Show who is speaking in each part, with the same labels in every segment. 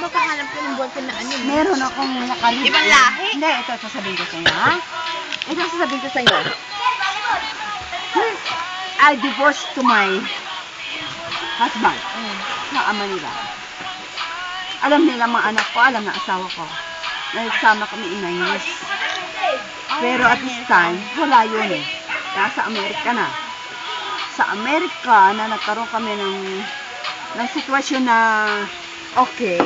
Speaker 1: Makahanap ko ng boyfriend na ano.
Speaker 2: Meron akong nakalimutan.
Speaker 1: Ibang lahi?
Speaker 2: Hindi, ito sasabihin ko sa inyo, ha? Ito sasabihin ko sa inyo. I divorced to my husband. Sa ama nila. Alam nila mga anak ko, alam na asawa ko. Nagsama kami in 9 years. Pero at this time, wala yun eh. Nasa Amerika na. Sa Amerika na nagkaroon kami ng sitwasyon na okay,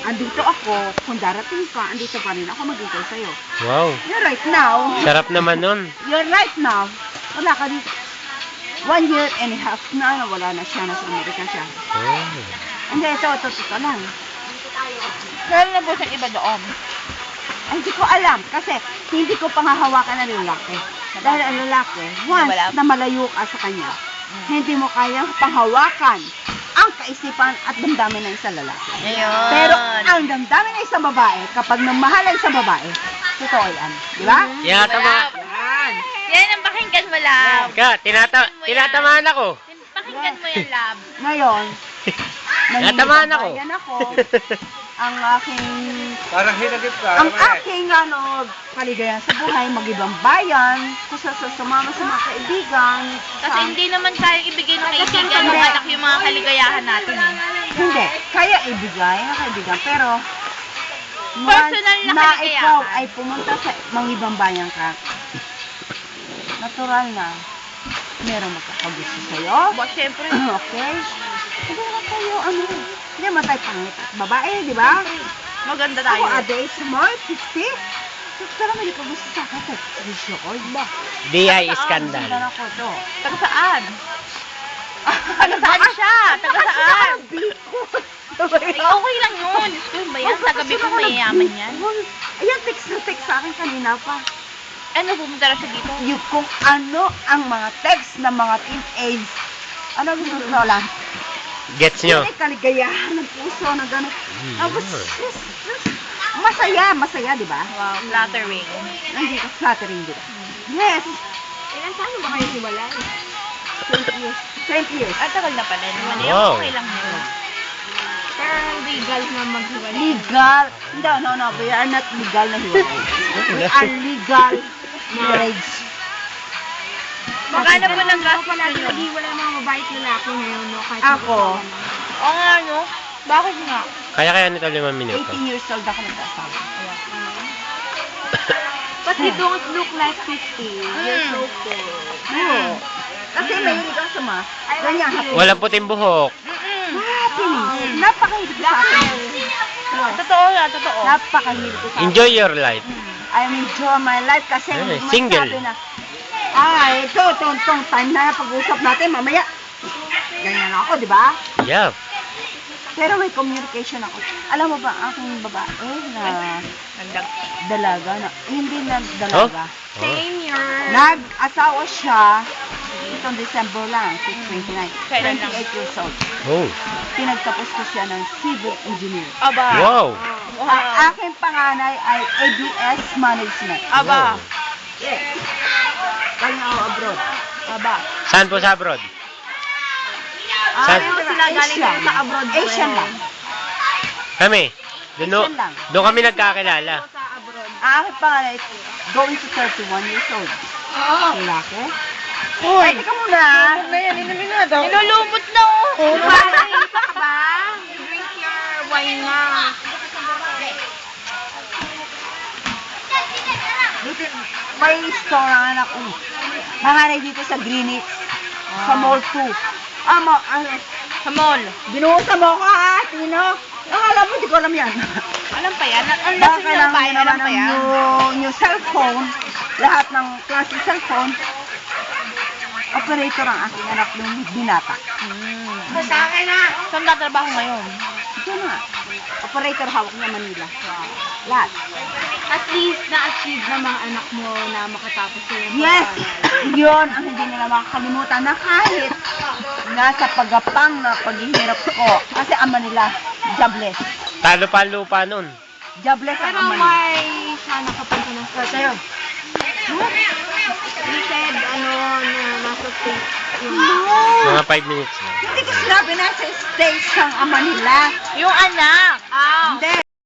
Speaker 2: andito ako, kung darating ka, andito pa rin ako maghintay sa'yo.
Speaker 3: Wow.
Speaker 2: You're right now.
Speaker 3: Sarap naman nun.
Speaker 2: You're right now. Wala ka dito. 1 year and a half na, wala na siya, nasa Amerika siya.
Speaker 3: Oh.
Speaker 2: Hindi, ito lang.
Speaker 1: Meron na po siyang iba doon.
Speaker 2: Ay, hindi ko alam, kasi hindi ko panghahawakan ng lalaki. Dahil ang lalaki, once na malayo ka sa kanya, hindi mo kayang panghawakan ang kaisipan at damdamin ng isang lalaki.
Speaker 1: Ayun.
Speaker 2: Pero ang damdamin ng isang babae, kapag namahal ang isang babae, totoo yan. Di ba?
Speaker 3: Tinatama.
Speaker 2: Yan.
Speaker 1: Yan ang pakinggan mo, love.
Speaker 3: Tinatamaan ako.
Speaker 1: Pakinggan mo yan, love.
Speaker 2: Ngayon,
Speaker 3: Tinatamaan ako.
Speaker 2: Yan ako. Ang aking
Speaker 4: Parang hinagip ka.
Speaker 2: ang aking kaligayahan sa buhay, mag-ibang bayan, kusa sa sumama sa mga kaibigan.
Speaker 1: Kasi hindi naman kayang ibigay ng kaibigan ng anak yung mga kaligayahan natin eh.
Speaker 2: Hindi, kaya ibigay ng kaibigan, pero
Speaker 1: Personal na
Speaker 2: na
Speaker 1: kaligayahan.
Speaker 2: ikaw ay pumunta sa mga ibang bayan ka, natural na meron magkakagusto sa'yo.
Speaker 1: Ba, syempre.
Speaker 2: Okay? Hindi naman tayo, hindi naman tayo pangit at babae, di ba?
Speaker 1: Maganda tayo.
Speaker 2: Ako, ade, smart, 50. Pero may ka gusto sa akin, 30 ko, ba?
Speaker 3: DI scandal.
Speaker 2: Saan ako to?
Speaker 1: Taga saan? Taga saan siya? Taga saan? Ay, okay lang yun. Diyos ko, ba yan? Taga Bicol, mayayaman yan.
Speaker 2: Ayan, text na text sa akin kanina pa.
Speaker 1: Ano, pumunta na siya dito?
Speaker 2: Yung kung ano ang mga text ng mga teenage. Ano gusto ko lang?
Speaker 3: Gets nyo?
Speaker 2: May kaligayahan ng puso na gano'n. Tapos, masaya, di ba?
Speaker 1: Wow, flattering.
Speaker 2: Hindi ka flattering, di ba? Yes.
Speaker 1: Ilan taon ba kayo hiwalay?
Speaker 2: 20 years. 20 years.
Speaker 1: At tagal na pala naman.
Speaker 3: Wow.
Speaker 1: Okay lang yun. Pero legal na maghiwalay.
Speaker 2: Legal. No. We are not legal na hiwalay. We are legal marriage.
Speaker 1: Magkano po ng gastos nyo?
Speaker 5: Wala mga mabait lalaki ngayon, no? Kahit
Speaker 2: Ako,
Speaker 1: Oo nga, no? Bakit nga?
Speaker 3: Kaya nito 5 minuto.
Speaker 2: 18 years old ako nagkasawa.
Speaker 5: But you don't look like 50. You're so cool.
Speaker 2: Oo. Kasi mahilig ako sa mga. Ganyan, happy.
Speaker 3: Walang puting buhok.
Speaker 2: Happiness. Napakahilig ko sa akin.
Speaker 1: Totoo na, totoo.
Speaker 2: Napakahilig ko sa akin.
Speaker 3: Enjoy your life.
Speaker 2: I enjoy my life kasi
Speaker 3: Single.
Speaker 2: masabi na, itong time na pag-usap natin mamaya. Ganyan ako, di ba?
Speaker 3: Yeah.
Speaker 2: Pero may communication ako. Alam mo ba, ang aking babae na dalaga, hindi na dalaga.
Speaker 5: Same year.
Speaker 2: Nag-asawa siya itong December lang, 29.
Speaker 1: Kailan lang?
Speaker 2: 28 years old.
Speaker 3: Oh.
Speaker 2: Pinagtapos ko siya ng civil engineer.
Speaker 1: Aba.
Speaker 3: Wow.
Speaker 2: Ang aking panganay ay ABS Management.
Speaker 1: Aba.
Speaker 2: Yes. Kanya ako abroad.
Speaker 1: Aba.
Speaker 3: Saan po sa abroad?
Speaker 1: Pareho sila galing sa abroad po.
Speaker 2: Asian lang.
Speaker 3: Kami.
Speaker 2: Asian lang.
Speaker 3: Doon kami nagkakilala.
Speaker 2: Ang aking panganay going to 31 years old. Lalaki?
Speaker 1: Uy!
Speaker 2: Teka muna.
Speaker 1: Nilulubot na oh.
Speaker 5: Parang isa ka ba? Drink your wine na.
Speaker 2: Dito, may store ang anak ko. Nanganay dito sa Greenwich. Sa Mall 2.
Speaker 1: Sa mall.
Speaker 2: Binuhusan mo ko ha, Tino. Alam mo, di ko alam yan.
Speaker 1: Alam pa yan? Ang
Speaker 2: Baka
Speaker 1: lesson nila pa yan, alam pa yan?
Speaker 2: Yung cellphone, lahat ng klase cellphone, operator ang aking anak ng binata.
Speaker 5: Sa akin na.
Speaker 1: Saan tatrabaho ngayon?
Speaker 2: Ito na. Operator hawak niya Manila. Lahat.
Speaker 5: At least na-achieve ng mga anak mo na makatapos sila.
Speaker 2: Yes! Yun ang hindi nila makakalimutan na kahit nasa pagapang na paghihirap ko. Kasi ama nila, jobless.
Speaker 3: Talo pa ang lupa nun.
Speaker 2: Jobless ang
Speaker 5: Pero
Speaker 2: ama nila.
Speaker 5: may sana kapunta ng
Speaker 2: Tayo.
Speaker 5: He said, na nasa state.
Speaker 2: No!
Speaker 3: Mga 5 minutes lang.
Speaker 2: Hindi ko sinabi nasa stage ang ama nila.
Speaker 1: Yung anak.